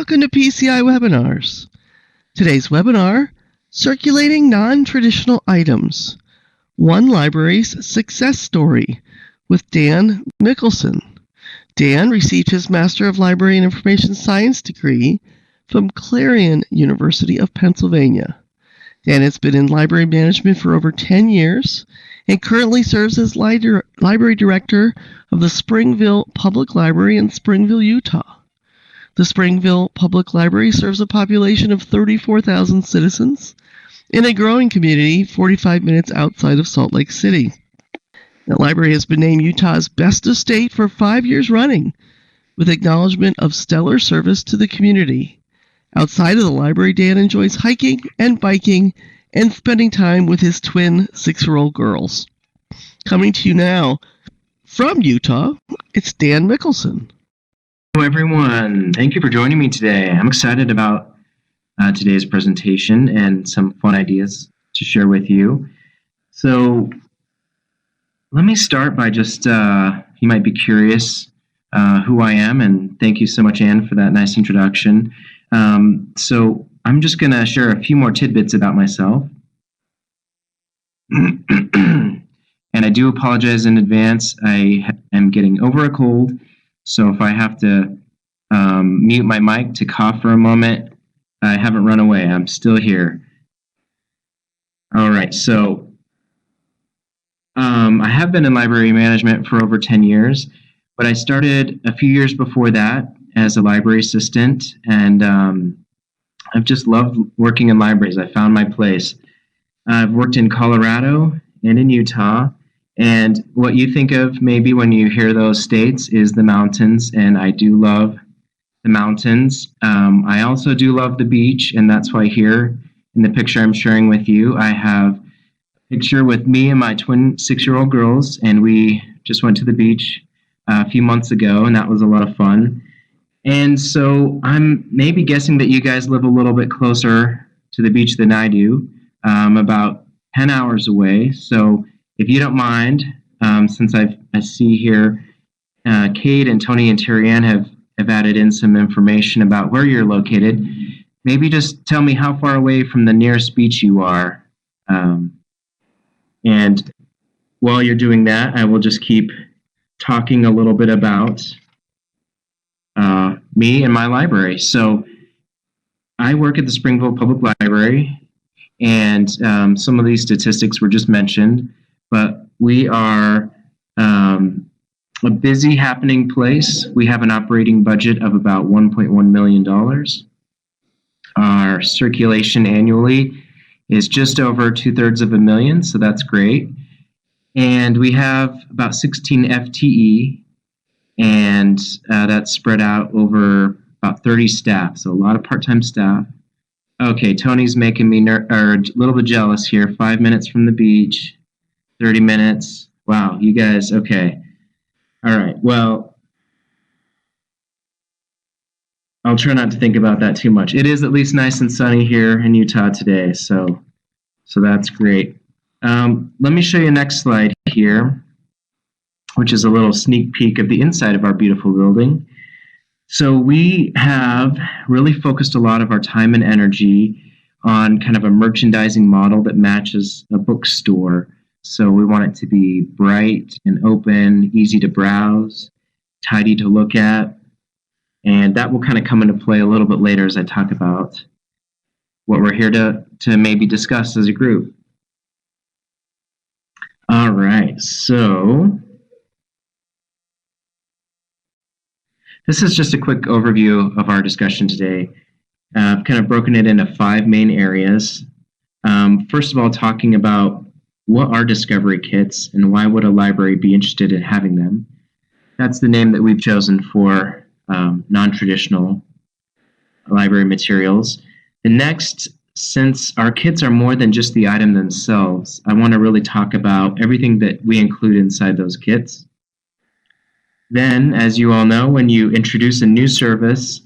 Welcome to PCI Webinars. Today's webinar, Circulating Non-Traditional Items, One Library's Success Story with Dan Mickelson. Dan received his Master of Library and Information Science degree from Clarion University of Pennsylvania. Dan has been in library management for over 10 years and currently serves as library director of the Springville Public Library in Springville, Utah. The Springville Public Library serves a population of 34,000 citizens in a growing community 45 minutes outside of Salt Lake City. The library has been named Utah's Best Estate for 5 years running, with acknowledgement of stellar service to the community. Outside of the library, Dan enjoys hiking and biking and spending time with his twin 6-year-old girls. Coming to you now from Utah, it's Dan Mickelson. Hello everyone, thank you for joining me today. I'm excited about today's presentation and some fun ideas to share with you. So let me start by just, you might be curious who I am, and thank you so much, Anne, for that nice introduction. So I'm just going to share a few more tidbits about myself. And I do apologize in advance. I am getting over a cold. So if I have to mute my mic to cough for a moment, I haven't run away. I'm still here. All right, so I have been in library management for over 10 years, but I started a few years before that as a library assistant, and I've just loved working in libraries. I found my place. I've worked in Colorado and in Utah. And what you think of maybe when you hear those states is the mountains, and I do love the mountains. I also do love the beach, and that's why here in the picture I'm sharing with you, I have a picture with me and my twin 6-year-old girls, and we just went to the beach a few months ago, and that was a lot of fun. And so I'm maybe guessing that you guys live a little bit closer to the beach than I do, about 10 hours away. So if you don't mind, since I see here Kate and Tony and Terry Ann have added in some information about where you're located, maybe just tell me how far away from the nearest beach you are. And while you're doing that, I will just keep talking a little bit about me and my library. So I work at the Springville Public Library, and some of these statistics were just mentioned. But we are a busy, happening place. We have an operating budget of about $1.1 million. Our circulation annually is just over 2/3 so that's great. And we have about 16 FTE, and that's spread out over about 30 staff, so a lot of part-time staff. Okay, Tony's making me a little bit jealous here. 5 minutes from the beach. 30 minutes. Wow, you guys, okay. All right, well, I'll try not to think about that too much. It is at least nice and sunny here in Utah today, so that's great. Let me show you the next slide here, which is a little sneak peek of the inside of our beautiful building. So we have really focused a lot of our time and energy on kind of a merchandising model that matches a bookstore. So we want it to be bright and open, easy to browse, tidy to look at, and that will kind of come into play a little bit later as I talk about what we're here to maybe discuss as a group. All right, so this is just a quick overview of our discussion today. I've kind of broken it into 5 main areas. First of all, talking about what are discovery kits and why would a library be interested in having them? That's the name that we've chosen for non-traditional library materials. The next, since our kits are more than just the item themselves, I want to really talk about everything that we include inside those kits. Then, as you all know, when you introduce a new service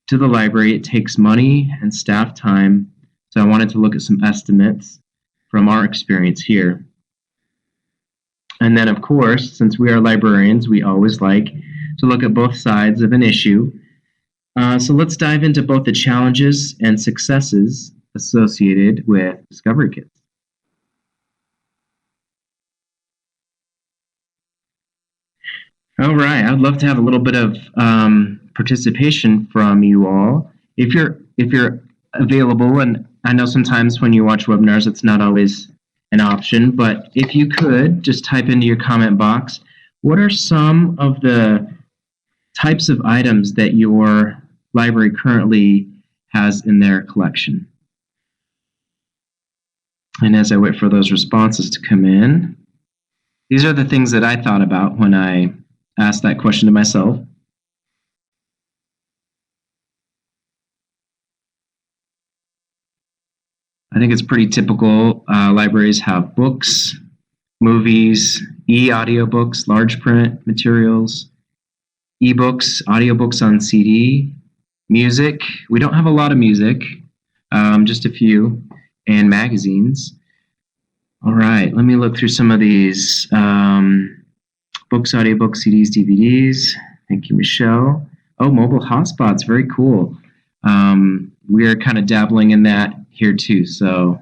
to the library, it takes money and staff time. So I wanted to look at some estimates from our experience here. And then, of course, since we are librarians, we always like to look at both sides of an issue. So let's dive into both the challenges and successes associated with Discovery Kits. All right, I'd love to have a little bit of participation from you all. If you're available, and I know sometimes when you watch webinars, it's not always an option, but if you could just type into your comment box, what are some of the types of items that your library currently has in their collection? And as I wait for those responses to come in, these are the things that I thought about when I asked that question to myself. I think it's pretty typical. Libraries have books, movies, e-audiobooks, large print materials, ebooks, audiobooks on CD, music. We don't have a lot of music, just a few, and magazines. All right, let me look through some of these. Books, audiobooks, CDs, DVDs. Thank you, Michelle. Oh, mobile hotspots, very cool. We are kind of dabbling in that here too, so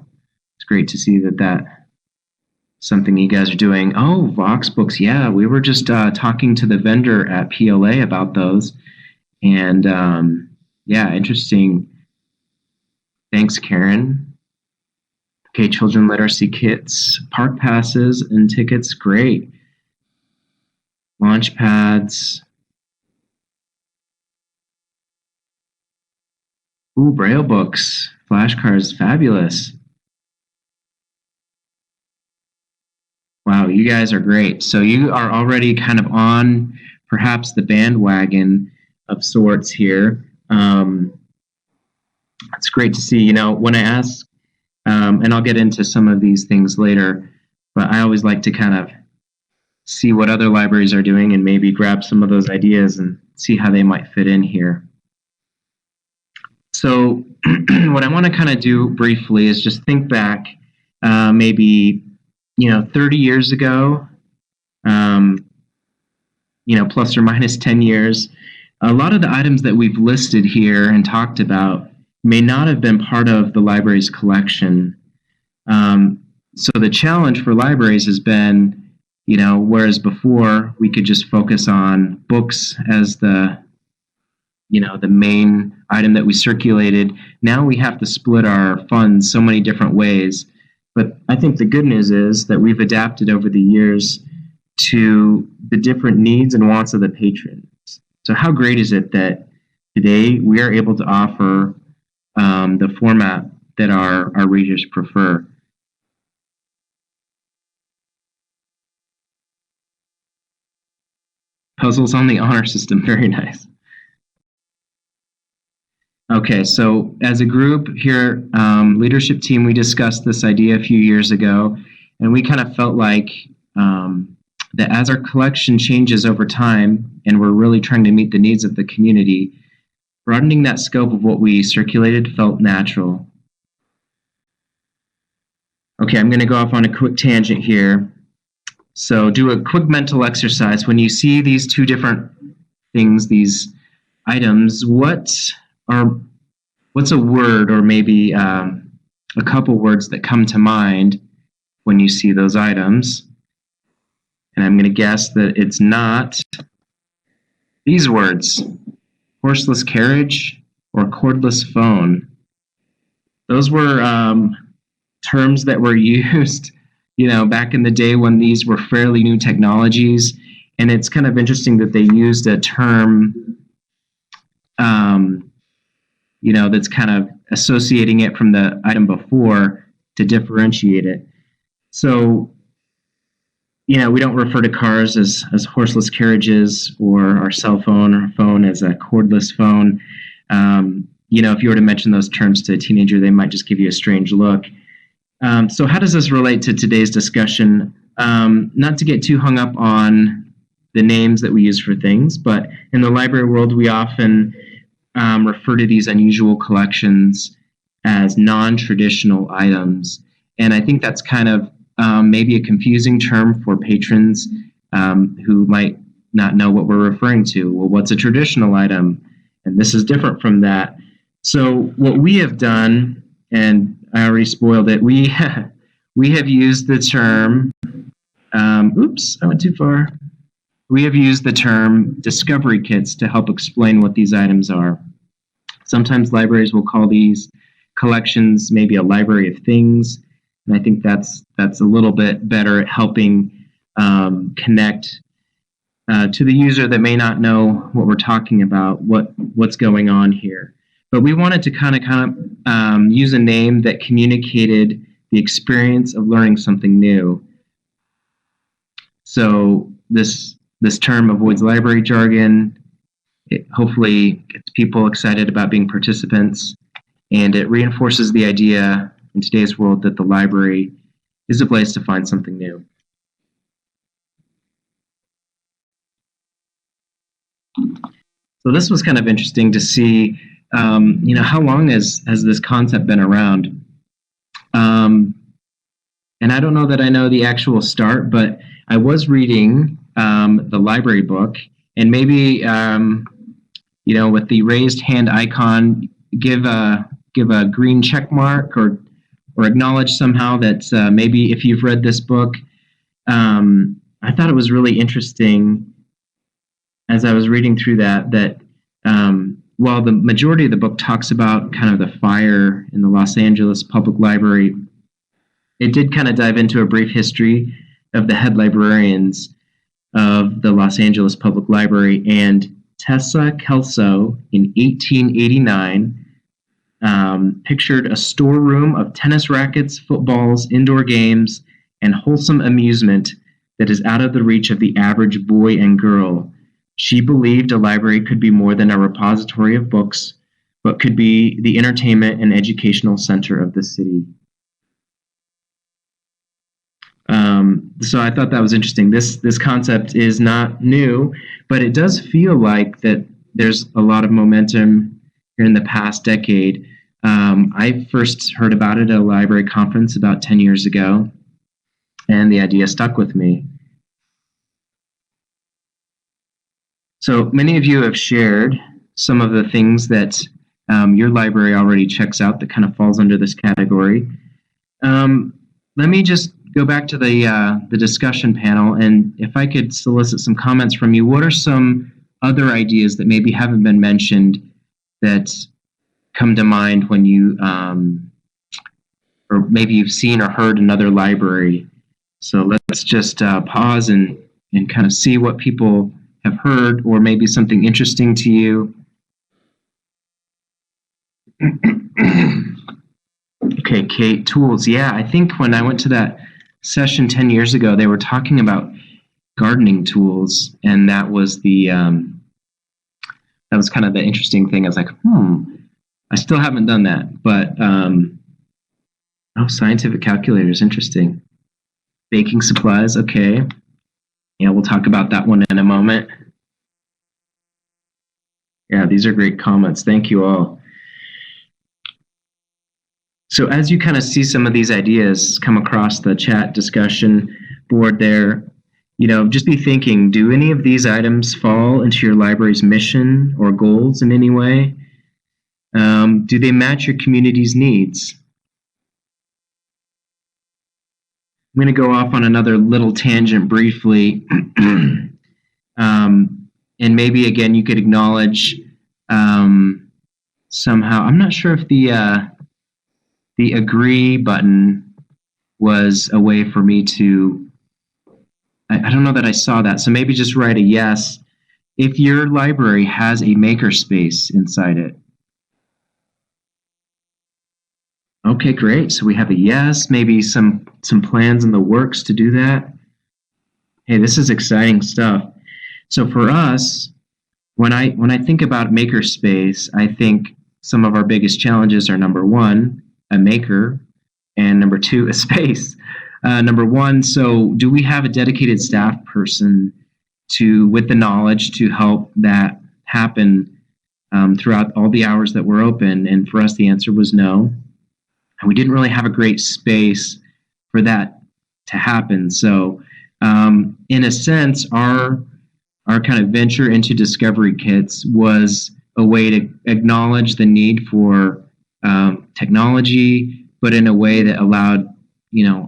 it's great to see that's something you guys are doing. Oh, Vox books, yeah, we were just talking to the vendor at PLA about those, and yeah, interesting. Thanks, Karen. Okay, children literacy kits, park passes and tickets, great. Launch pads. Ooh, Braille books, flashcards, fabulous. Wow, you guys are great. So you are already kind of on perhaps the bandwagon of sorts here. It's great to see. You know, when I ask, and I'll get into some of these things later, but I always like to kind of see what other libraries are doing and maybe grab some of those ideas and see how they might fit in here. So what I want to kind of do briefly is just think back maybe, 30 years ago, plus or minus 10 years. A lot of the items that we've listed here and talked about may not have been part of the library's collection. So the challenge for libraries has been, whereas before we could just focus on books as the main item that we circulated, now we have to split our funds so many different ways. But I think the good news is that we've adapted over the years to the different needs and wants of the patrons. So how great is it that today we are able to offer the format that our readers prefer? Puzzles on the honor system, very nice. Okay, so as a group here, leadership team, we discussed this idea a few years ago, and we kind of felt like that as our collection changes over time, and we're really trying to meet the needs of the community, broadening that scope of what we circulated felt natural. Okay, I'm going to go off on a quick tangent here. So do a quick mental exercise. When you see these two different things, these items, what's a word or maybe a couple words that come to mind when you see those items? And I'm going to guess that it's not these words: horseless carriage or cordless phone. Those were terms that were used, back in the day when these were fairly new technologies. And it's kind of interesting that they used a term that's kind of associating it from the item before to differentiate it. So, we don't refer to cars as horseless carriages, or our cell phone or phone as a cordless phone. If you were to mention those terms to a teenager, they might just give you a strange look. So how does this relate to today's discussion? Not to get too hung up on the names that we use for things, but in the library world, we often refer to these unusual collections as non-traditional items. And I think that's kind of maybe a confusing term for patrons who might not know what we're referring to. Well, what's a traditional item? And this is different from that. So what we have done, and I already spoiled it, we have used the term, oops, I went too far. We have used the term discovery kits to help explain what these items are. Sometimes libraries will call these collections maybe a library of things, and I think that's a little bit better at helping connect to the user that may not know what we're talking about, what's going on here. But we wanted to kind of use a name that communicated the experience of learning something new. So this term avoids library jargon. It hopefully gets people excited about being participants, and it reinforces the idea in today's world that the library is a place to find something new. So this was kind of interesting to see, how long has this concept been around? And I don't know that I know the actual start, but I was reading the library book, and maybe with the raised hand icon, give a green check mark or acknowledge somehow that maybe if you've read this book. I thought it was really interesting as I was reading through that while the majority of the book talks about kind of the fire in the Los Angeles Public Library, it did kind of dive into a brief history of the head librarians of the Los Angeles Public Library. And Tessa Kelso in 1889 pictured a storeroom of tennis rackets, footballs, indoor games, and wholesome amusement that is out of the reach of the average boy and girl. She believed a library could be more than a repository of books, but could be the entertainment and educational center of the city. So I thought that was interesting. This concept is not new, but it does feel like that there's a lot of momentum here in the past decade. I first heard about it at a library conference about 10 years ago, and the idea stuck with me. So many of you have shared some of the things that your library already checks out that kind of falls under this category. Let me just go back to the discussion panel, and if I could solicit some comments from you, what are some other ideas that maybe haven't been mentioned that come to mind when you, or maybe you've seen or heard another library? So let's just pause and kind of see what people have heard, or maybe something interesting to you. Okay, Kate, tools. Yeah, I think when I went to that session 10 years ago, they were talking about gardening tools, and that was the that was kind of the interesting thing. I was like, I still haven't done that, but scientific calculators, interesting. Baking supplies, okay. Yeah, we'll talk about that one in a moment. Yeah, these are great comments. Thank you all. So as you kind of see some of these ideas come across the chat discussion board there, just be thinking, do any of these items fall into your library's mission or goals in any way? Do they match your community's needs? I'm going to go off on another little tangent briefly. And maybe, again, you could acknowledge somehow. I'm not sure if the agree button was a way for me to, I don't know that I saw that. So maybe just write a yes if your library has a makerspace inside it. Okay, great. So we have a yes, maybe some plans in the works to do that. Hey, this is exciting stuff. So for us, when I think about makerspace, I think some of our biggest challenges are, number one, a maker, and number two, a space. Number one, so do we have a dedicated staff person with the knowledge to help that happen throughout all the hours that we're open? And for us, the answer was no. And we didn't really have a great space for that to happen. So in a sense, our kind of venture into discovery kits was a way to acknowledge the need for technology, but in a way that allowed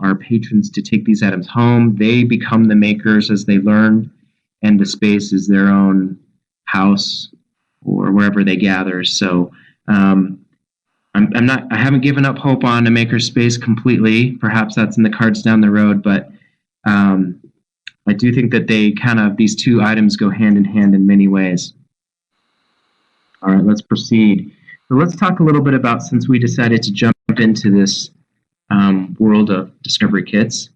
our patrons to take these items home. They become the makers as they learn, and the space is their own house or wherever they gather. So I haven't given up hope on a makerspace completely. Perhaps that's in the cards down the road, but I do think that these two items go hand in hand in many ways. All right, let's proceed. So let's talk a little bit about, since we decided to jump into this world of discovery kits,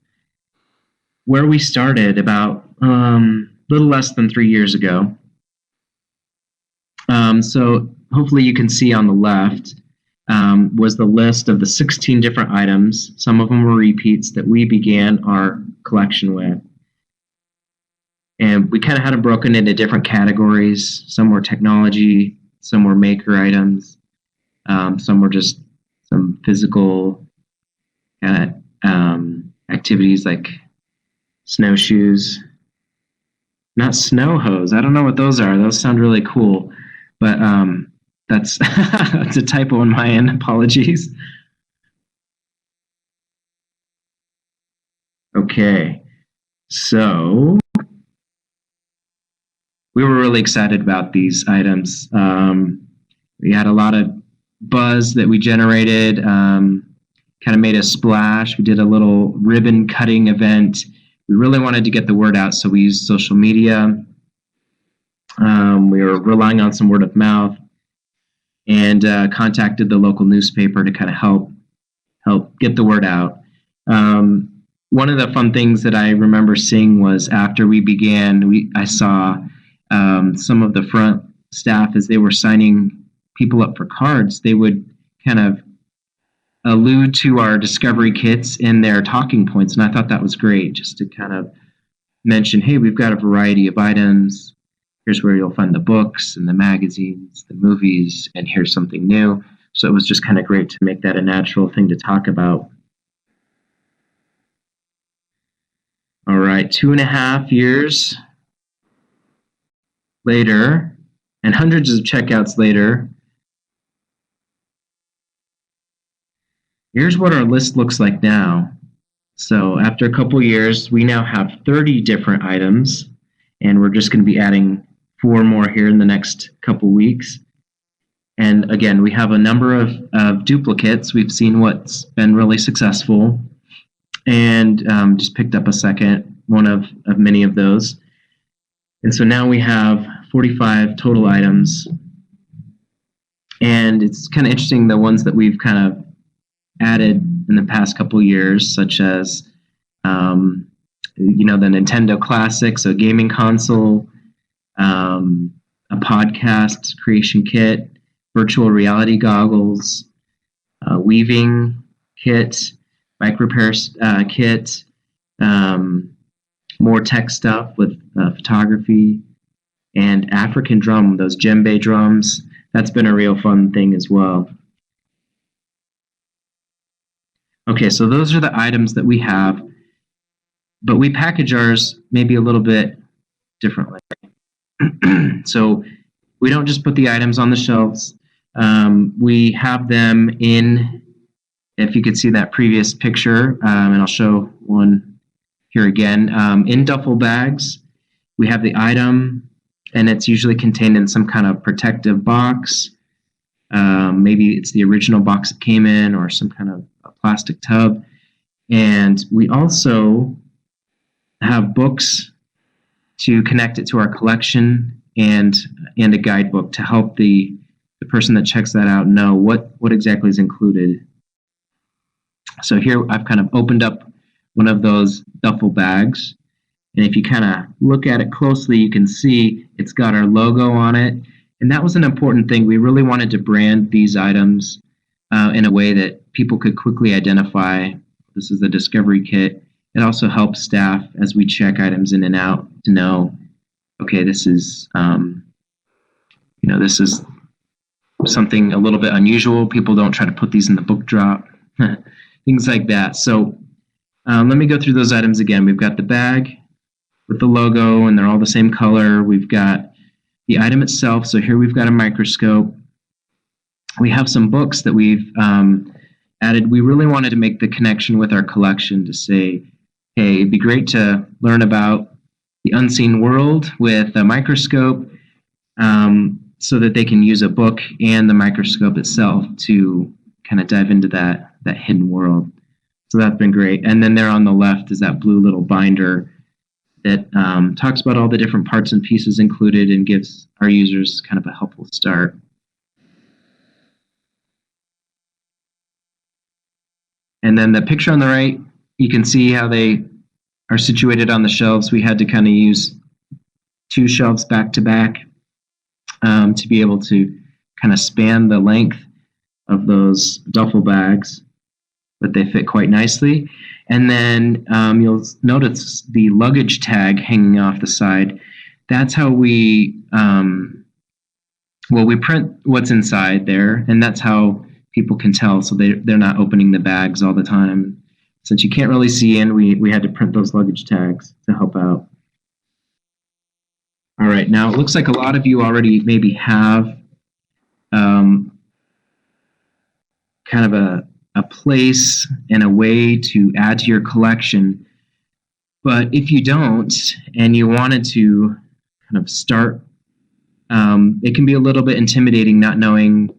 where we started about a little less than 3 years ago. So hopefully you can see on the left was the list of the 16 different items. Some of them were repeats that we began our collection with. And we kind of had them broken into different categories. Some were technology, some were maker items, some were just some physical activities like snowshoes. Not snow hose. I don't know what those are. Those sound really cool. But that's that's a typo on my end. Apologies. Okay. So we were really excited about these items. We had a lot of buzz that we generated, kind of made a splash. We did a little ribbon cutting event. We really wanted to get the word out, so we used social media. We were relying on some word of mouth, and contacted the local newspaper to kind of help get the word out. One of the fun things that I remember seeing was after we began, I saw some of the front staff, as they were signing people up for cards, they would kind of allude to our discovery kits in their talking points, and I thought that was great, just to kind of mention, hey, we've got a variety of items. Here's where you'll find the books and the magazines, the movies, and here's something new. So it was just kind of great to make that a natural thing to talk about. All right, 2.5 years later, and hundreds of checkouts later, here's what our list looks like now. So after a couple years, we now have 30 different items, and we're just going to be adding 4 more here in the next couple weeks. And again, we have a number of duplicates. We've seen what's been really successful, and just picked up one of many of those. And so now we have 45 total items. And it's kind of interesting, the ones that we've kind of added in the past couple years, such as the Nintendo Classic, so gaming console, a podcast creation kit, virtual reality goggles, weaving kit, bike repair kit, more tech stuff with photography, and African drum, those djembe drums. That's been a real fun thing as well. Okay, so those are the items that we have, but we package ours maybe a little bit differently. So we don't just put the items on the shelves. We have them in, if you could see that previous picture, and I'll show one here again, in duffel bags. We have the item, and it's usually contained in some kind of protective box. Maybe it's the original box it came in, or some kind of a plastic tub. And we also have books to connect it to our collection, and a guidebook to help the person that checks that out know what exactly is included. So here I've kind of opened up one of those duffel bags, and if you kind of look at it closely, you can see it's got our logo on it. And that was an important thing. We really wanted to brand these items in a way that people could quickly identify this is a discovery kit. It also helps staff, as we check items in and out, to know, okay, this is this is something a little bit unusual. People don't try to put these in the book drop, things like that. So let me go through those items again. We've got the bag with the logo, and they're all the same color. We've got the item itself. So here we've got a microscope. We have some books that we've added. We really wanted to make the connection with our collection to say, hey, it'd be great to learn about the unseen world with a microscope, so that they can use a book and the microscope itself to kind of dive into that hidden world. So that's been great. And then there on the left is that blue little binder that talks about all the different parts and pieces included and gives our users kind of a helpful start. And then the picture on the right, you can see how they are situated on the shelves. We had to kind of use 2 shelves back to back to be able to kind of span the length of those duffel bags, but they fit quite nicely. And then you'll notice the luggage tag hanging off the side. That's how we print what's inside there, and that's how people can tell, so they're not opening the bags all the time. Since you can't really see in, we had to print those luggage tags to help out. All right, now it looks like a lot of you already maybe have kind of a place and a way to add to your collection. But if you don't, and you wanted to kind of start, it can be a little bit intimidating not knowing,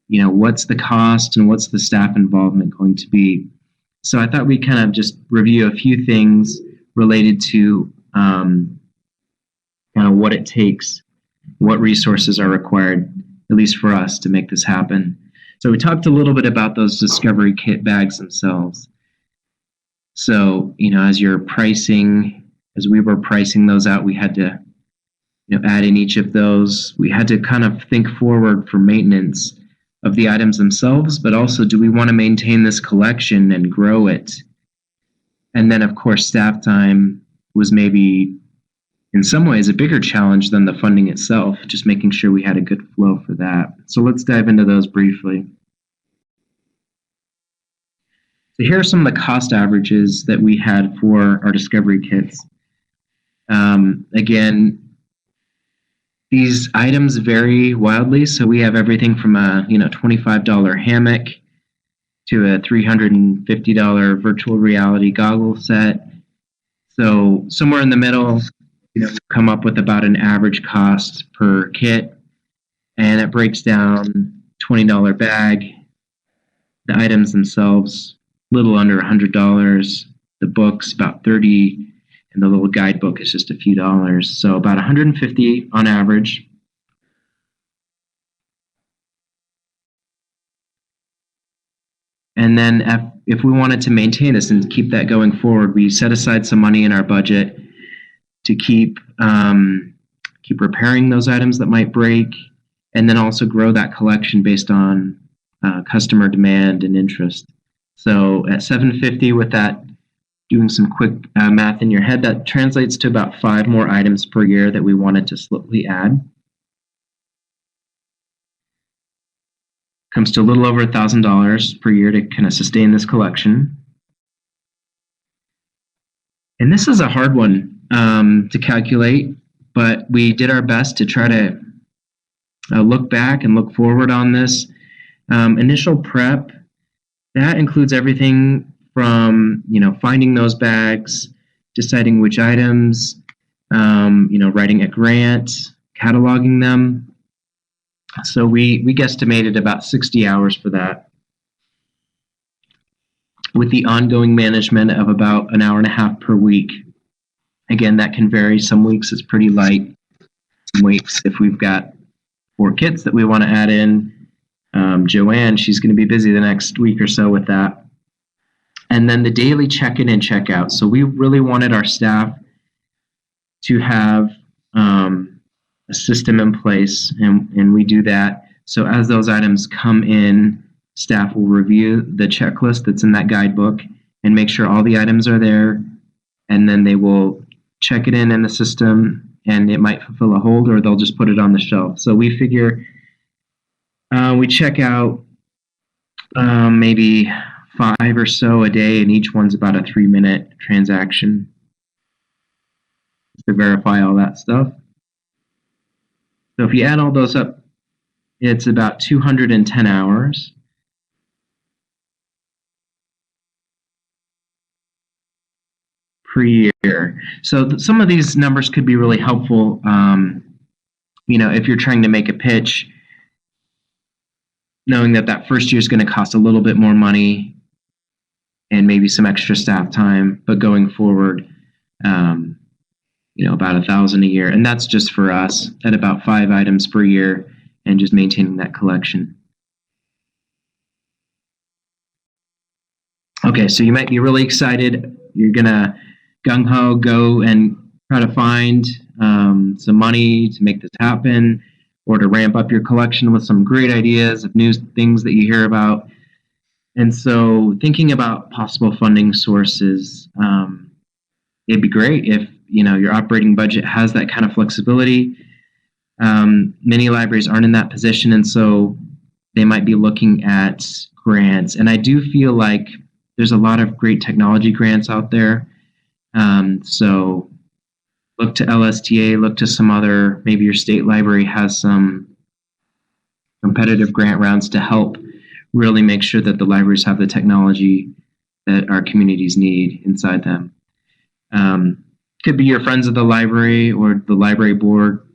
what's the cost and what's the staff involvement going to be. So I thought we'd kind of just review a few things related to kind of what it takes, what resources are required, at least for us, to make this happen. So we talked a little bit about those discovery kit bags themselves. So, as we were pricing those out, we had to, add in each of those. We had to kind of think forward for maintenance of the items themselves, but also, do we want to maintain this collection and grow it? And then, of course, staff time was maybe, in some ways, a bigger challenge than the funding itself, just making sure we had a good flow for that. So let's dive into those briefly. So here are some of the cost averages that we had for our discovery kits. Again, these items vary wildly, so we have everything from a $25 hammock to a $350 virtual reality goggle set. So somewhere in the middle, come up with about an average cost per kit, and it breaks down $20 bag. The items themselves, a little under $100. The books about $30, and the little guidebook is just a few dollars. So about $150 on average. And then if we wanted to maintain this and keep that going forward, we set aside some money in our budget to keep repairing those items that might break, and then also grow that collection based on customer demand and interest. So at $750, with that, doing some quick math in your head, that translates to about 5 more items per year that we wanted to slowly add. Comes to a little over $1,000 per year to kind of sustain this collection. And this is a hard one to calculate, but we did our best to try to look back and look forward on this. Initial prep, that includes everything from finding those bags, deciding which items, writing a grant, cataloging them. So we guesstimated about 60 hours for that, with the ongoing management of about an hour and a half per week. Again, that can vary. Some weeks it's pretty light. Some weeks, if we've got 4 kits that we want to add in, Joanne, she's going to be busy the next week or so with that. And then the daily check-in and check-out. So we really wanted our staff to have a system in place, and we do that. So as those items come in, staff will review the checklist that's in that guidebook and make sure all the items are there, and then they will check it in the system, and it might fulfill a hold, or they'll just put it on the shelf. So we figure we check out maybe 5 or so a day, and each one's about a 3-minute transaction to verify all that stuff. So if you add all those up, it's about 210 hours. Per year. So some of these numbers could be really helpful, if you're trying to make a pitch, knowing that first year is going to cost a little bit more money and maybe some extra staff time, but going forward, about $1,000 a year. And that's just for us at about 5 items per year and just maintaining that collection. Okay, so you might be really excited. You're going to gung-ho go and try to find some money to make this happen, or to ramp up your collection with some great ideas of new things that you hear about. And so thinking about possible funding sources, it'd be great if your operating budget has that kind of flexibility. Many libraries aren't in that position, and so they might be looking at grants. And I do feel like there's a lot of great technology grants out there. So look to LSTA, look to some other, maybe your state library has some competitive grant rounds to help really make sure that the libraries have the technology that our communities need inside them. Could be your friends at the library or the library board,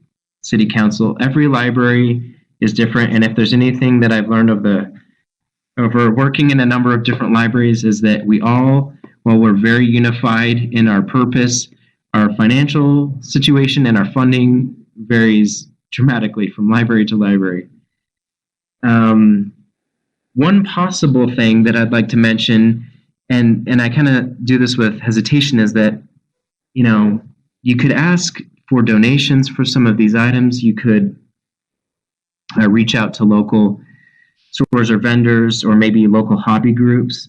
city council. Every library is different, and if there's anything that I've learned over working in a number of different libraries, is that we all, while we're very unified in our purpose, our financial situation and our funding varies dramatically from library to library. One possible thing that I'd like to mention, and I kind of do this with hesitation, is that you could ask for donations for some of these items. You could reach out to local stores or vendors, or maybe local hobby groups,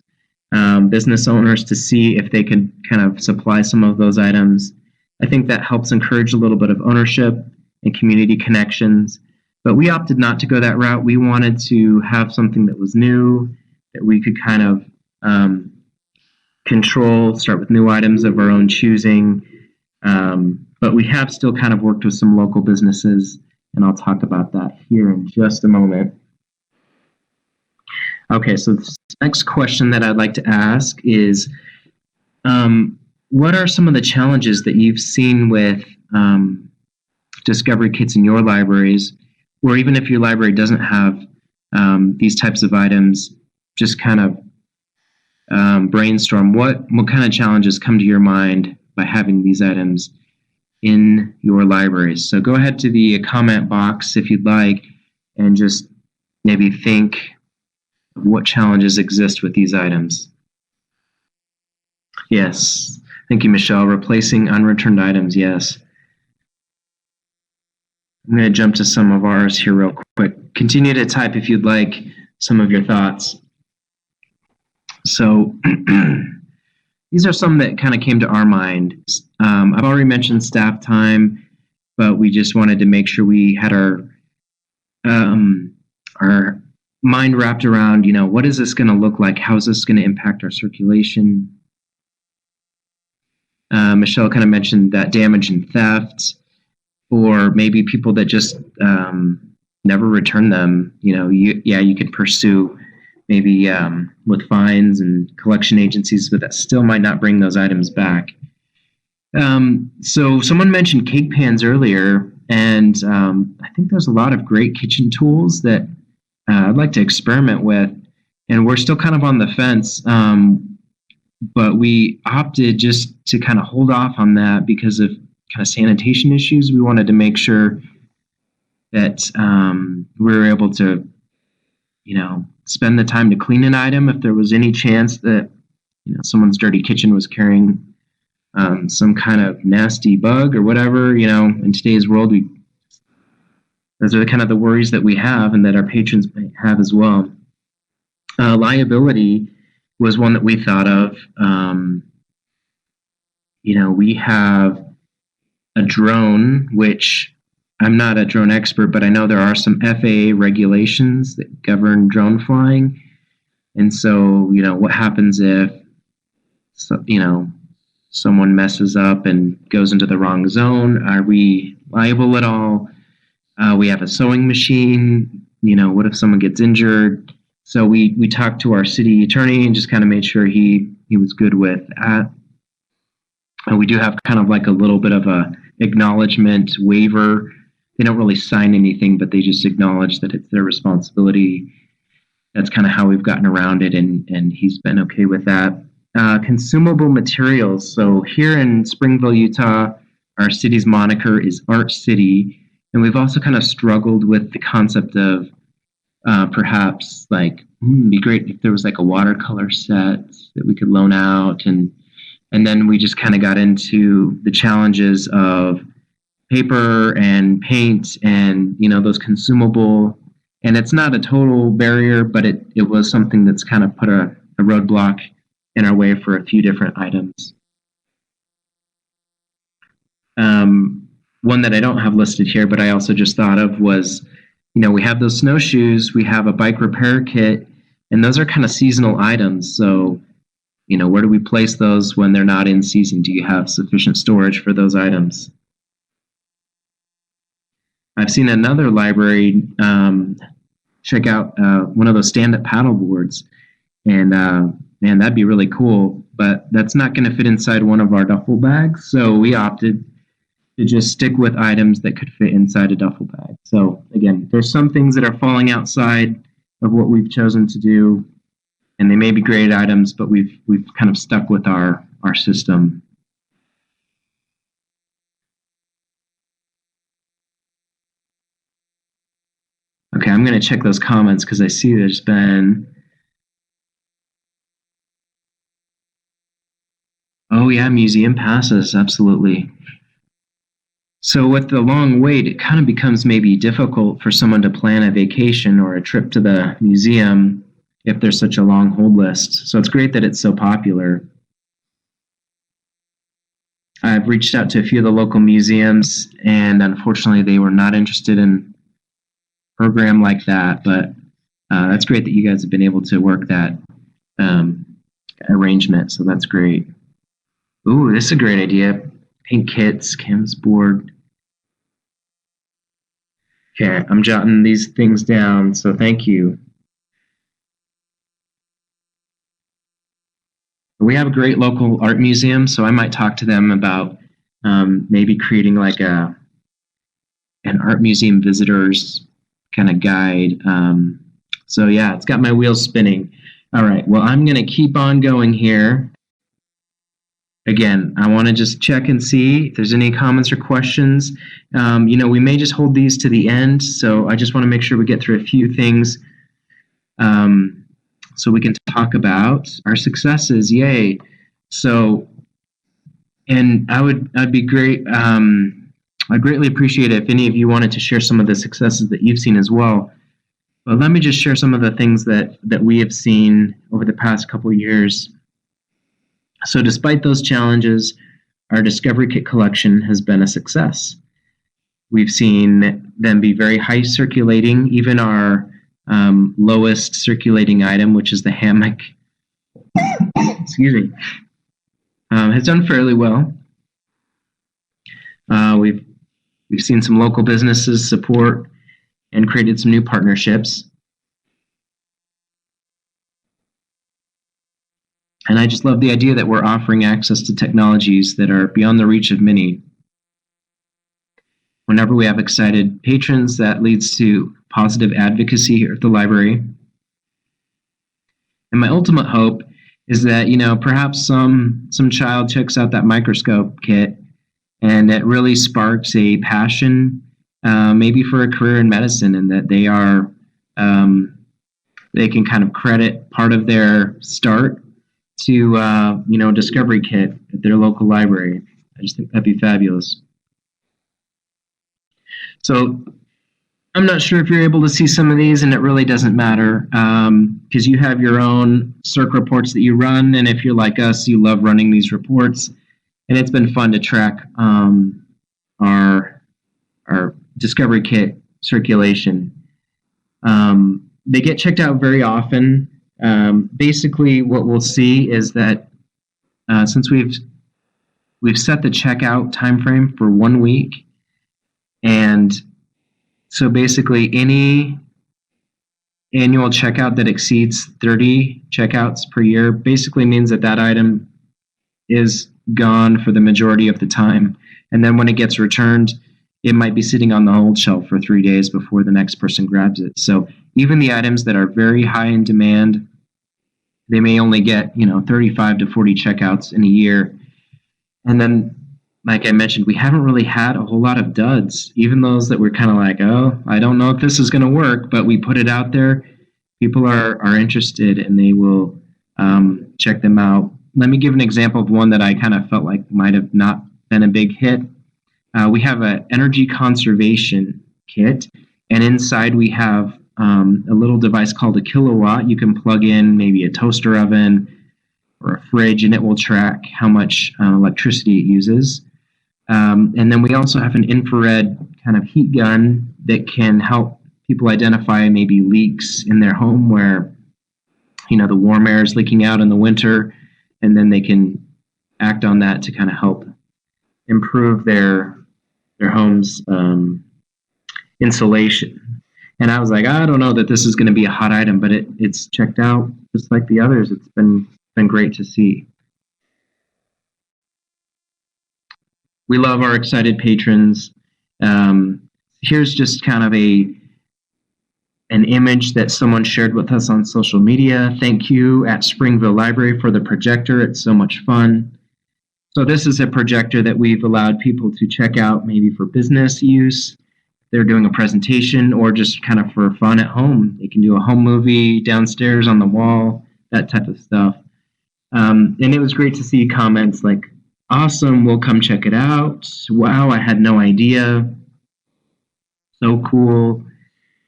business owners, to see if they could kind of supply some of those items. I think that helps encourage a little bit of ownership and community connections. But we opted not to go that route. We wanted to have something that was new, that we could kind of control, start with new items of our own choosing. But we have still kind of worked with some local businesses, and I'll talk about that here in just a moment. Okay, so the next question that I'd like to ask is, what are some of the challenges that you've seen with discovery kits in your libraries, or even if your library doesn't have these types of items, just kind of brainstorm what kind of challenges come to your mind by having these items in your libraries. So go ahead to the comment box if you'd like, and just maybe think of what challenges exist with these items. Yes, thank you, Michelle. Replacing unreturned items, yes. I'm going to jump to some of ours here real quick. Continue to type if you'd like some of your thoughts. So these are some that kind of came to our mind. I've already mentioned staff time, but we just wanted to make sure we had our mind wrapped around, what is this going to look like? How is this going to impact our circulation? Michelle kind of mentioned that damage and theft, or maybe people that just never return them. You can pursue maybe with fines and collection agencies, but that still might not bring those items back. So someone mentioned cake pans earlier, and I think there's a lot of great kitchen tools that I'd like to experiment with, and we're still kind of on the fence, but we opted just to kind of hold off on that because of kind of sanitation issues. We wanted to make sure that we were able to, spend the time to clean an item if there was any chance that, someone's dirty kitchen was carrying some kind of nasty bug or whatever. In today's world, those are kind of the worries that we have and that our patrons might have as well. Liability was one that we thought of. We have a drone, which I'm not a drone expert, but I know there are some FAA regulations that govern drone flying. And so, what happens if, someone messes up and goes into the wrong zone? Are we liable at all? We have a sewing machine. What if someone gets injured? So we talked to our city attorney and just kind of made sure he was good with that. And we do have kind of like a little bit of a acknowledgement waiver. They don't really sign anything, but they just acknowledge that it's their responsibility. That's kind of how we've gotten around it, and he's been okay with that. Consumable materials. So here in Springville, Utah, our city's moniker is Art City, and we've also kind of struggled with the concept of perhaps like, it'd be great if there was like a watercolor set that we could loan out, and then we just kind of got into the challenges of paper and paint and those consumable. And it's not a total barrier, but it was something that's kind of put a roadblock in our way for a few different items. One that I don't have listed here, but I also just thought of was, we have those snowshoes, we have a bike repair kit, and those are kind of seasonal items. So, where do we place those when they're not in season? Do you have sufficient storage for those items? I've seen another library check out one of those stand-up paddle boards, and man, that'd be really cool, but that's not going to fit inside one of our duffel bags, so we opted to just stick with items that could fit inside a duffel bag. So again, there's some things that are falling outside of what we've chosen to do, and they may be great items, but we've kind of stuck with our system. Okay, I'm going to check those comments because I see there's been... Oh yeah, museum passes, absolutely. So with the long wait, it kind of becomes maybe difficult for someone to plan a vacation or a trip to the museum if there's such a long hold list. So it's great that it's so popular. I've reached out to a few of the local museums, and unfortunately they were not interested in a program like that, but that's great that you guys have been able to work that arrangement, so that's great. Ooh, this is a great idea. Paint kits, canvas board. Okay, I'm jotting these things down, so thank you. We have a great local art museum, so I might talk to them about maybe creating like an art museum visitors kind of guide. So yeah, it's got my wheels spinning. All right, well, I'm going to keep on going here. Again, I want to just check and see if there's any comments or questions. We may just hold these to the end, so I just want to make sure we get through a few things so we can talk about our successes. Yay! So, and I'd be great. I'd greatly appreciate it if any of you wanted to share some of the successes that you've seen as well. But let me just share some of the things that we have seen over the past couple of years. So despite those challenges, our Discovery Kit collection has been a success. We've seen them be very high circulating. Even our lowest circulating item, which is the hammock, excuse me, has done fairly well. We've seen some local businesses support and created some new partnerships. And I just love the idea that we're offering access to technologies that are beyond the reach of many. Whenever we have excited patrons, that leads to positive advocacy here at the library. And my ultimate hope is that, perhaps some child checks out that microscope kit and it really sparks a passion, maybe for a career in medicine, and that they can kind of credit part of their start to Discovery Kit at their local library. I just think that'd be fabulous. So I'm not sure if you're able to see some of these, and it really doesn't matter because you have your own Circ reports that you run, and if you're like us, you love running these reports, and it's been fun to track our Discovery Kit circulation. They get checked out very often. Basically, what we'll see is that since we've set the checkout time frame for 1 week, and So basically, any annual checkout that exceeds 30 checkouts per year basically means that that item is gone for the majority of the time. And then when it gets returned, it might be sitting on the hold shelf for 3 days before the next person grabs it. So even the items that are very high in demand, they may only get 35 to 40 checkouts in a year. And then, like I mentioned, we haven't really had a whole lot of duds, even those that we're kind of like, oh, I don't know if this is going to work, but we put it out there. People are interested, and they will check them out. Let me give an example of one that I kind of felt like might have not been a big hit. We have an energy conservation kit, and inside we have a little device called a kilowatt. You can plug in maybe a toaster oven or a fridge, and it will track how much electricity it uses. And then we also have an infrared kind of heat gun that can help people identify maybe leaks in their home where the warm air is leaking out in the winter, and then they can act on that to kind of help improve their home's insulation. And I was like, I don't know that this is going to be a hot item, but it's checked out just like the others. It's been great to see. We love our excited patrons. Here's just kind of an image that someone shared with us on social media. Thank you at Springville Library for the projector. It's so much fun. So this is a projector that we've allowed people to check out maybe for business use. They're doing a presentation or just kind of for fun at home. They can do a home movie downstairs on the wall, that type of stuff. And it was great to see comments like, awesome, we'll come check it out. Wow, I had no idea. So cool.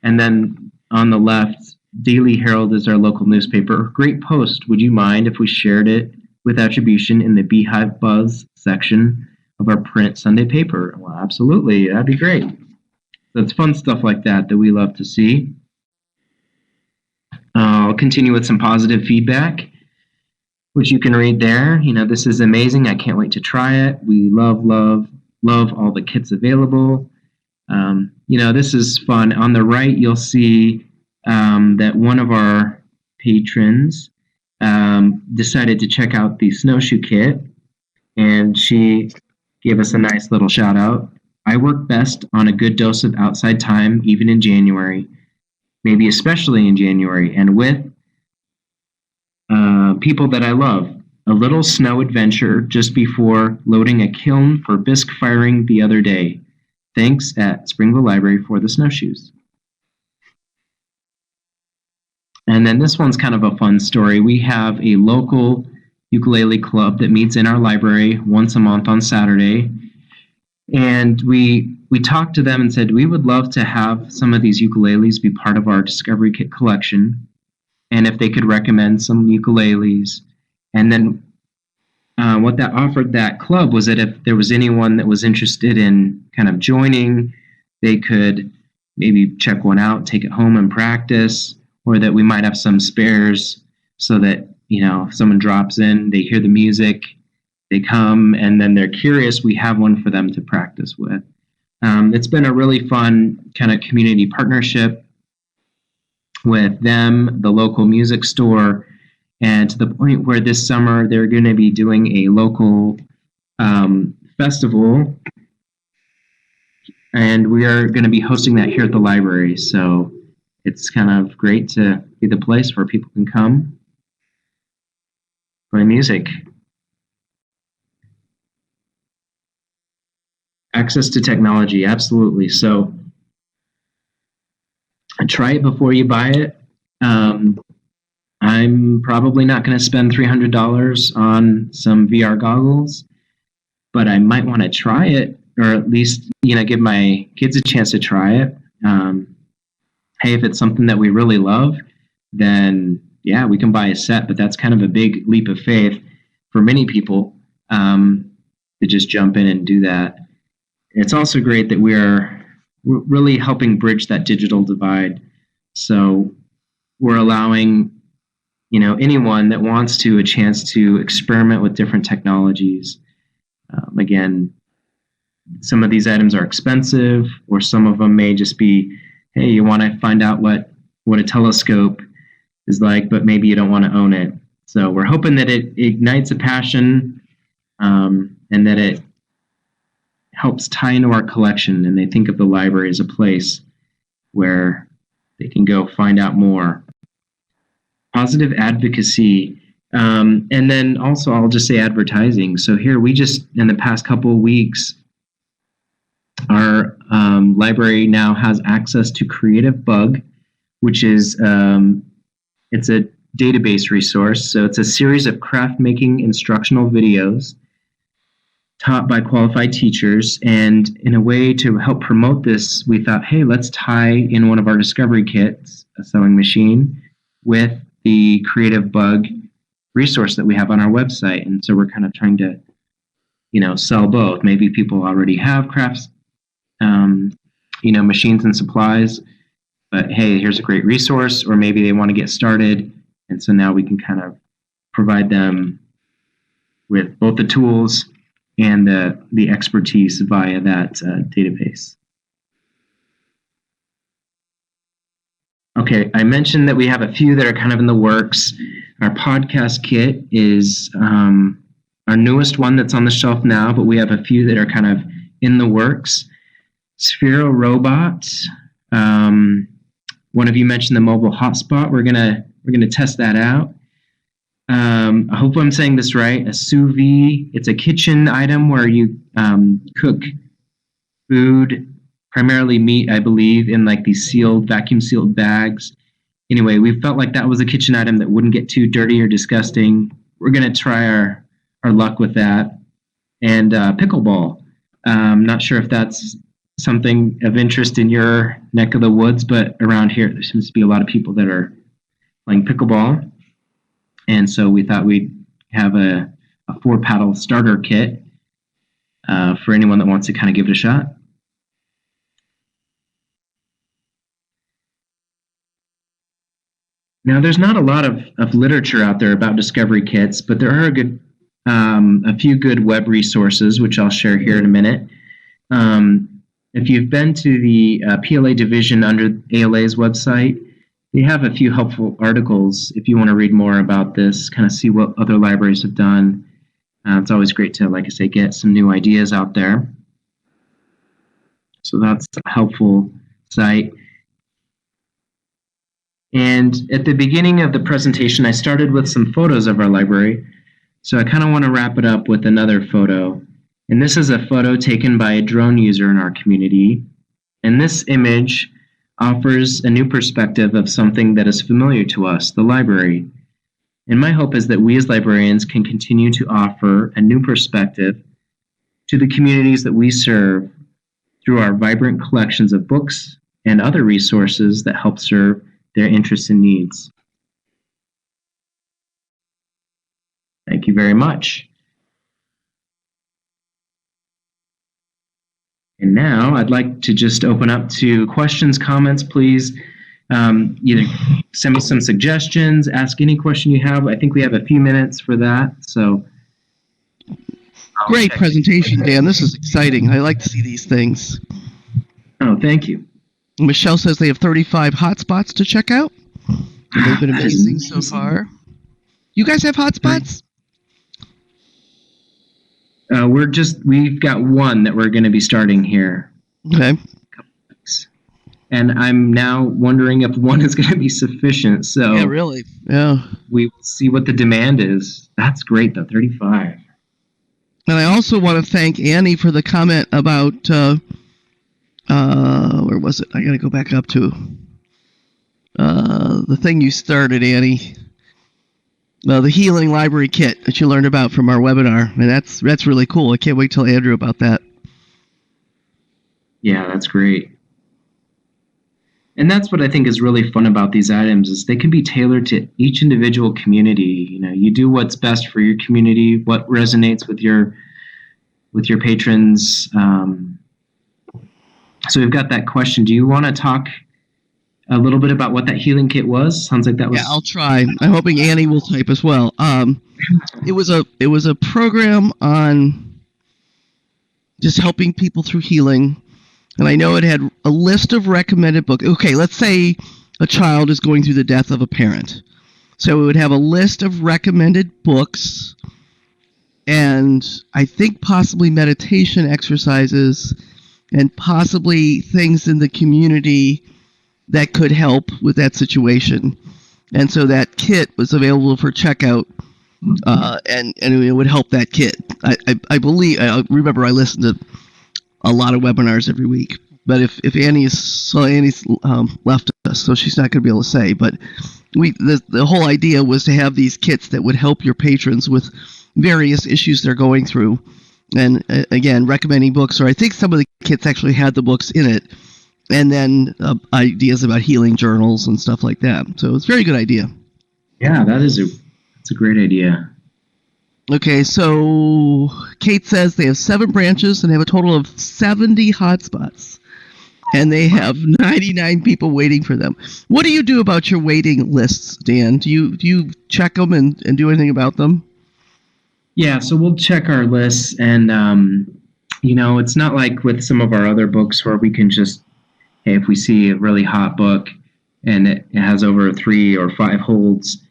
And then on the left, Daily Herald is our local newspaper. Great post. Would you mind if we shared it with attribution in the Beehive Buzz section of our print Sunday paper? Well, absolutely. That'd be great. So it's fun stuff like that we love to see. I'll continue with some positive feedback, which you can read there. This is amazing. I can't wait to try it. We love all the kits available. This is fun. On the right, you'll see that one of our patrons decided to check out the snowshoe kit, and she gave us a nice little shout out. I work best on a good dose of outside time, even in January, maybe especially in January, and with people that I love. A little snow adventure just before loading a kiln for bisque firing the other day. Thanks at Springville Library for the snowshoes. And then this one's kind of a fun story. We have a local ukulele club that meets in our library once a month on Saturday. And we talked to them and said, we would love to have some of these ukuleles be part of our Discovery Kit collection. And if they could recommend some ukuleles. And then what that offered that club was that if there was anyone that was interested in kind of joining, they could maybe check one out, take it home and practice, or that we might have some spares so that, if someone drops in, they hear the music, they come, and then they're curious, we have one for them to practice with. It's been a really fun kind of community partnership with them, the local music store, and to the point where this summer they're going to be doing a local festival, and we are going to be hosting that here at the library. So it's kind of great to be the place where people can come play music. Access to technology, absolutely. So try it before you buy it. I'm probably not going to spend $300 on some VR goggles, but I might want to try it, or at least give my kids a chance to try it. Hey, if it's something that we really love, then yeah, we can buy a set, but that's kind of a big leap of faith for many people to just jump in and do that. It's also great that we're really helping bridge that digital divide. So we're allowing anyone that wants to a chance to experiment with different technologies. Again, some of these items are expensive, or some of them may just be, hey, you want to find out what a telescope is like, but maybe you don't want to own it. So we're hoping that it ignites a passion, and that it helps tie into our collection, and they think of the library as a place where they can go find out more. Positive advocacy. And then also, I'll just say advertising. So here we just, in the past couple of weeks, our library now has access to Creative Bug, which is it's a database resource. So it's a series of craft making instructional videos taught by qualified teachers. And in a way to help promote this, we thought, hey, let's tie in one of our discovery kits, a sewing machine, with the Creative Bug resource that we have on our website. And so we're kind of trying to, sell both. Maybe people already have crafts, machines and supplies, but hey, here's a great resource, or maybe they want to get started. And so now we can kind of provide them with both the tools and the expertise via that database. Okay, I mentioned that we have a few that are kind of in the works. Our podcast kit is our newest one that's on the shelf now, but we have a few that are kind of in the works. Sphero Robot. One of you mentioned the mobile hotspot. We're gonna test that out. I hope I'm saying this right. A sous vide. It's a kitchen item where you cook food, primarily meat, I believe, in like these vacuum sealed bags. Anyway, we felt like that was a kitchen item that wouldn't get too dirty or disgusting. We're gonna try our luck with that. And pickleball. Not sure if that's something of interest in your neck of the woods, but around here there seems to be a lot of people that are playing pickleball. And so we thought we'd have a 4-paddle starter kit for anyone that wants to kind of give it a shot. Now, there's not a lot of literature out there about discovery kits, but there are a few good web resources, which I'll share here in a minute. If you've been to the PLA division under ALA's website, they have a few helpful articles if you want to read more about this, kind of see what other libraries have done. It's always great to, like I say, get some new ideas out there. So that's a helpful site. And at the beginning of the presentation, I started with some photos of our library. So I kind of want to wrap it up with another photo. And this is a photo taken by a drone user in our community. And this image offers a new perspective of something that is familiar to us, the library. And my hope is that we as librarians can continue to offer a new perspective to the communities that we serve through our vibrant collections of books and other resources that help serve their interests and needs. Thank you very much. And now I'd like to just open up to questions, comments, please. Either send me some suggestions, ask any question you have. I think we have a few minutes for that. So, great presentation, Dan. This is exciting. I like to see these things. Oh, thank you. Michelle says they have 35 hotspots to check out. They've been amazing so far. You guys have hotspots? We've got one that we're going to be starting here. Okay. And I'm now wondering if one is going to be sufficient. So yeah, really. Yeah. We will see what the demand is. That's great, though, 35. And I also want to thank Annie for the comment about, where was it? I got to go back up to the thing you started, Annie. The healing library kit that you learned about from our webinar. And that's really cool. I can't wait to tell Andrew about that. Yeah, that's great. And that's what I think is really fun about these items is they can be tailored to each individual community. You know, you do what's best for your community, what resonates with your patrons. So we've got that question. Do you want to talk a little bit about what that healing kit was? Sounds like that was. Yeah, I'll try. I'm hoping Annie will type as well. It was a program on just helping people through healing. And I know it had a list of recommended books. Okay, let's say a child is going through the death of a parent. So it would have a list of recommended books and I think possibly meditation exercises and possibly things in the community that could help with that situation. And so that kit was available for checkout, and it would help that kid. I believe, I remember I listened to a lot of webinars every week. But if Annie's left us, so she's not going to be able to say. But the whole idea was to have these kits that would help your patrons with various issues they're going through. And again, recommending books, or I think some of the kits actually had the books in it, and then ideas about healing journals and stuff like that. So it's a very good idea. Yeah, that's a great idea. Okay, so Kate says they have 7 branches and they have a total of 70 hotspots. And they have 99 people waiting for them. What do you do about your waiting lists, Dan? Do you check them and do anything about them? Yeah, so we'll check our lists, and it's not like with some of our other books where we can just, hey, if we see a really hot book and it has over 3 or 5 holds,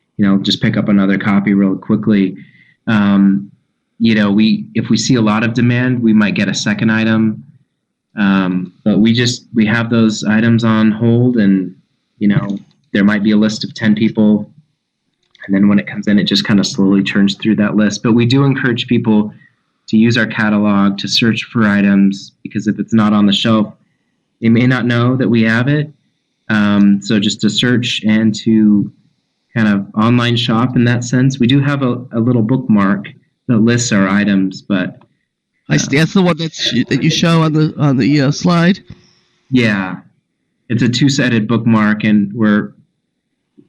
just pick up another copy real quickly. If we see a lot of demand, we might get a second item. But we have those items on hold, and there might be a list of 10 people, and then when it comes in, it just kind of slowly churns through that list. But we do encourage people to use our catalog to search for items, because if it's not on the shelf, they may not know that we have it. So just to search and to kind of online shop in that sense. We do have a little bookmark that lists our items, but that's the one that you show on the slide. Yeah, it's a 2-sided bookmark, and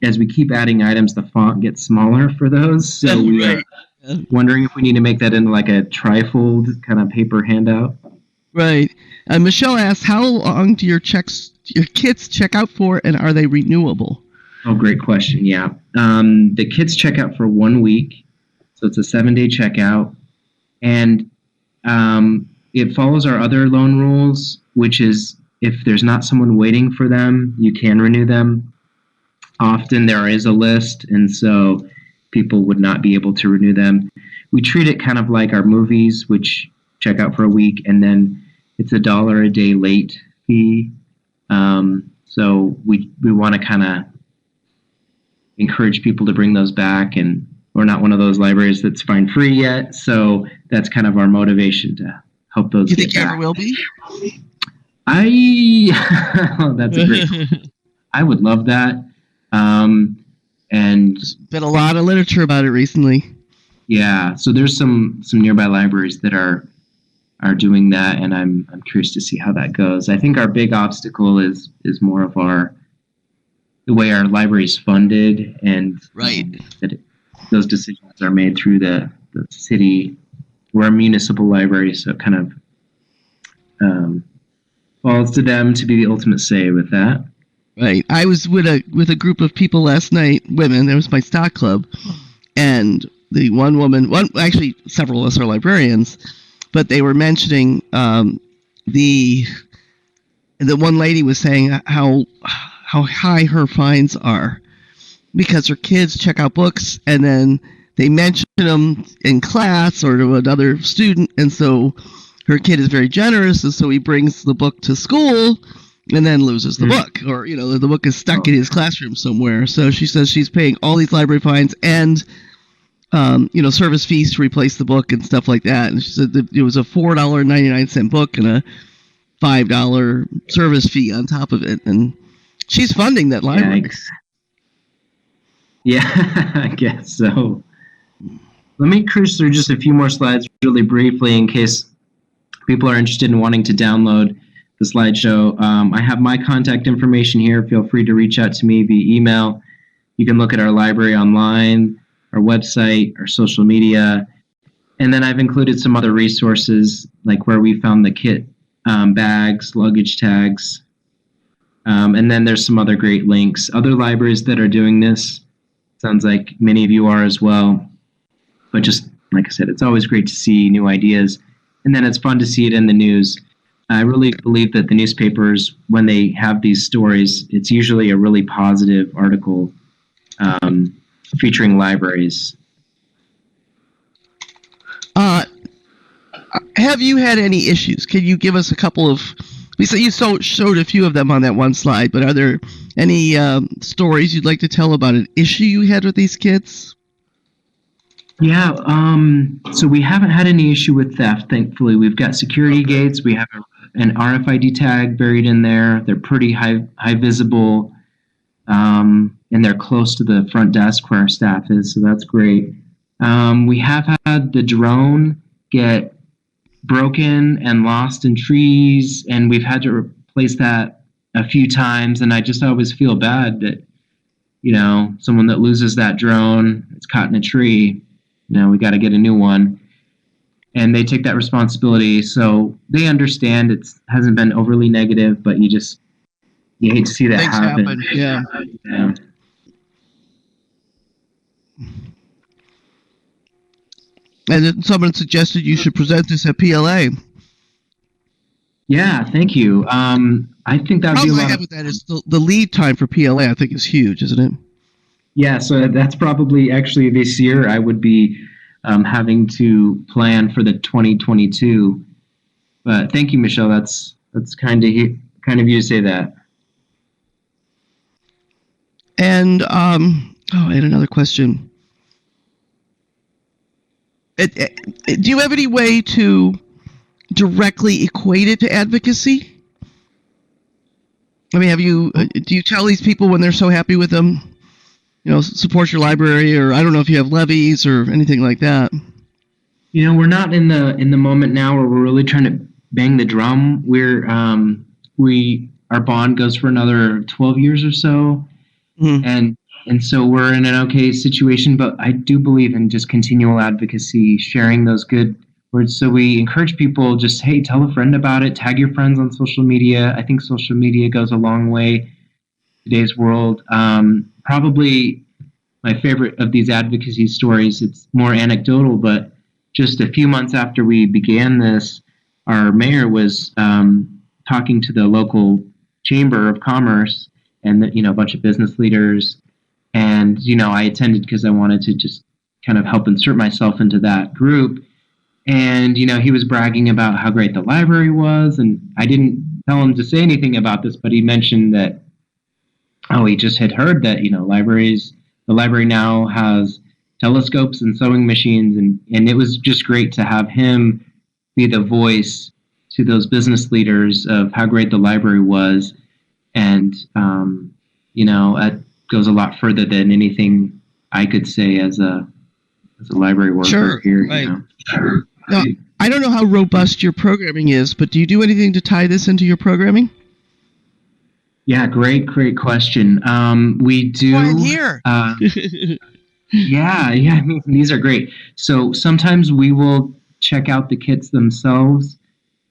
as we keep adding items, the font gets smaller for those. So we are wondering if we need to make that into like a trifold kind of paper handout. Right. Michelle asks, how long do your kits check out for, and are they renewable? Oh, great question. Yeah. The kits check out for 1 week, so it's a 7-day checkout, and it follows our other loan rules, which is if there's not someone waiting for them, you can renew them. Often there is a list, and so people would not be able to renew them. We treat it kind of like our movies, which check out for a week, and then it's $1 a day late fee. So we want to kind of encourage people to bring those back, and we're not one of those libraries that's fine free yet, so that's kind of our motivation to help those. Do you think you ever will be? That's a great question. I would love that. And there's been a lot of literature about it recently. Yeah, so there's some nearby libraries that are doing that, and I'm curious to see how that goes. I think our big obstacle is more of the way our library is funded, and that those decisions are made through the city. We're a municipal library, so it kind of falls to them to be the ultimate say with that. Right. I was with a group of people last night, women. It was my stock club, and the one woman, actually several of us are librarians, but they were mentioning the one lady was saying how high her fines are because her kids check out books and then they mention them in class or to another student, and so her kid is very generous, and so he brings the book to school and then loses the book, or the book is stuck in his classroom somewhere. So she says she's paying all these library fines and service fees to replace the book and stuff like that. And she said that it was a $4.99 book and a $5 service fee on top of it, and she's funding that library. Yikes. Yeah, I guess so. Let me cruise through just a few more slides really briefly in case people are interested in wanting to download the slideshow. I have my contact information here. Feel free to reach out to me via email. You can look at our library online, our website, our social media, and then I've included some other resources like where we found the kit bags, luggage tags, and then there's some other great links. Other libraries that are doing this, sounds like many of you are as well. But just like I said, it's always great to see new ideas. and then it's fun to see it in the news. I really believe that the newspapers, when they have these stories, it's usually a really positive article featuring libraries. Have you had any issues? Can you give us a couple of? You showed a few of them on that one slide, but are there any stories you'd like to tell about an issue you had with these kids? Yeah, so we haven't had any issue with theft, thankfully. We've got security gates. We have an RFID tag buried in there. They're pretty high visible, and they're close to the front desk where our staff is, so that's great. We have had the drone get broken and lost in trees, and we've had to replace that a few times, and I just always feel bad that, someone that loses that drone, it's caught in a tree, we got to get a new one. And they take that responsibility, so they understand it hasn't been overly negative, but you hate to see that happen. Yeah. And then someone suggested you should present this at PLA. Yeah, thank you. I think that would be a lot. With that is the lead time for PLA, I think, is huge, isn't it? Yeah, so that's probably actually this year I would be having to plan for the 2022. But thank you, Michelle. That's kind of you to say that. And I had another question. Do you have any way to directly equate it to advocacy? I mean, do you tell these people when they're so happy with them, support your library, or I don't know if you have levies or anything like that? We're not in the moment now where we're really trying to bang the drum. Our bond goes for another 12 years or so, and so we're in an okay situation. But I do believe in just continual advocacy, sharing those good words. So we encourage people, just, hey, tell a friend about it, tag your friends on social media. I think social media goes a long way in today's world. Probably my favorite of these advocacy stories, it's more anecdotal, but just a few months after we began this, our mayor was talking to the local chamber of commerce and a bunch of business leaders. And, I attended because I wanted to just kind of help insert myself into that group. And, he was bragging about how great the library was. And I didn't tell him to say anything about this, but he mentioned that, he just had heard that, the library now has telescopes and sewing machines. And it was just great to have him be the voice to those business leaders of how great the library was. And, it goes a lot further than anything I could say as a library worker here. Right. Sure. Now, I don't know how robust your programming is, but do you do anything to tie this into your programming? Yeah, great question. We do. I'm here. Yeah, these are great. So sometimes we will check out the kits themselves,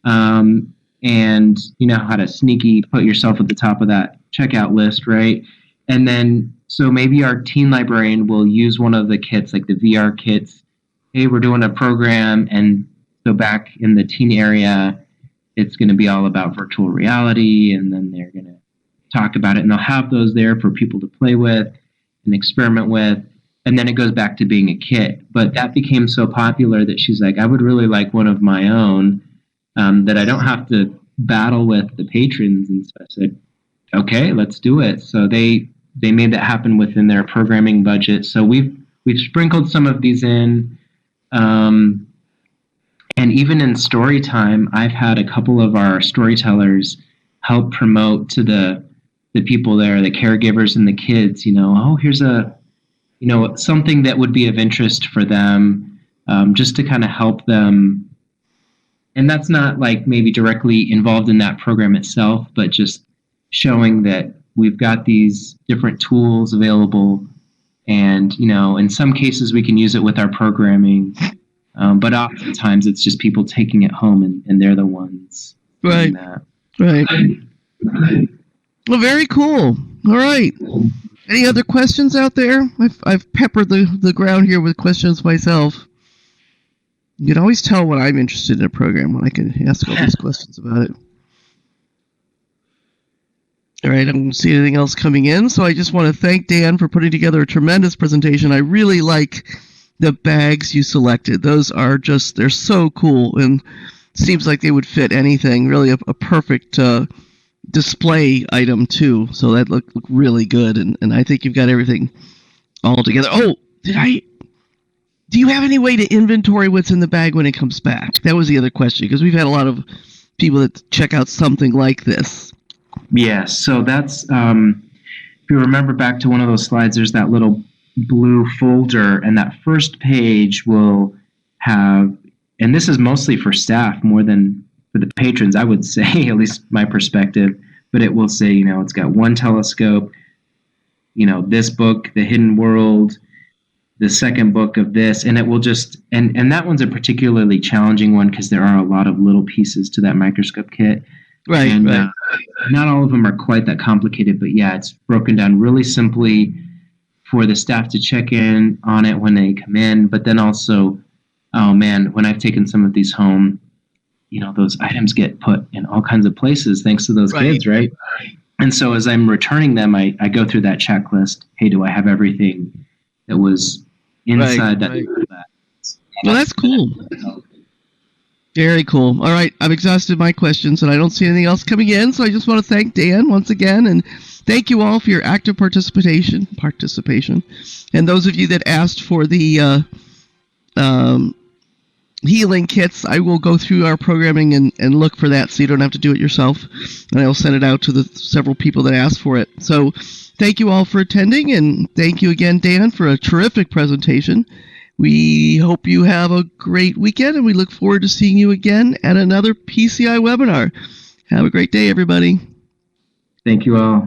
and how to sneaky put yourself at the top of that checkout list, right? And then, so maybe our teen librarian will use one of the kits, like the VR kits. Hey, we're doing a program, and so back in the teen area, it's going to be all about virtual reality, and then they're going to talk about it, and they'll have those there for people to play with and experiment with, and then it goes back to being a kit. But that became so popular that she's like, I would really like one of my own that I don't have to battle with the patrons. And so I said, okay, let's do it. So they made that happen within their programming budget. So we've sprinkled some of these in. And even in story time, I've had a couple of our storytellers help promote to the people there, the caregivers and the kids, here's something that would be of interest for them, just to kind of help them. And that's not like maybe directly involved in that program itself, but just showing that we've got these different tools available. And, in some cases we can use it with our programming. But oftentimes it's just people taking it home and they're the ones doing that. Right. Well, very cool. All right. Any other questions out there? I've peppered the ground here with questions myself. You can always tell when I'm interested in a program when I can ask all these questions about it. All right, I don't see anything else coming in, so I just want to thank Dan for putting together a tremendous presentation. I really like the bags you selected. Those are just, they're so cool, and seems like they would fit anything. Really a perfect display item, too. So that looked really good, and I think you've got everything all together. Oh, do you have any way to inventory what's in the bag when it comes back? That was the other question, because we've had a lot of people that check out something like this. Yes, so that's, if you remember back to one of those slides, there's that little blue folder, and that first page will have, and this is mostly for staff more than for the patrons, I would say, at least my perspective, but it will say, it's got one telescope, this book, The Hidden World, the second book of this, and it will just, and that one's a particularly challenging one because there are a lot of little pieces to that microscope kit. Right, and right. Not all of them are quite that complicated, but yeah, it's broken down really simply for the staff to check in on it when they come in. But then also, oh man, when I've taken some of these home, those items get put in all kinds of places thanks to those kids, right? And so as I'm returning them, I go through that checklist. Hey, do I have everything that was inside that? Well, that's cool. Very cool. All right, I've exhausted my questions, and I don't see anything else coming in, so I just want to thank Dan once again, and thank you all for your active participation. And those of you that asked for the healing kits, I will go through our programming and look for that, so you don't have to do it yourself, and I will send it out to the several people that asked for it. So thank you all for attending, and thank you again, Dan, for a terrific presentation. We hope you have a great weekend, and we look forward to seeing you again at another PCI webinar. Have a great day, everybody. Thank you all.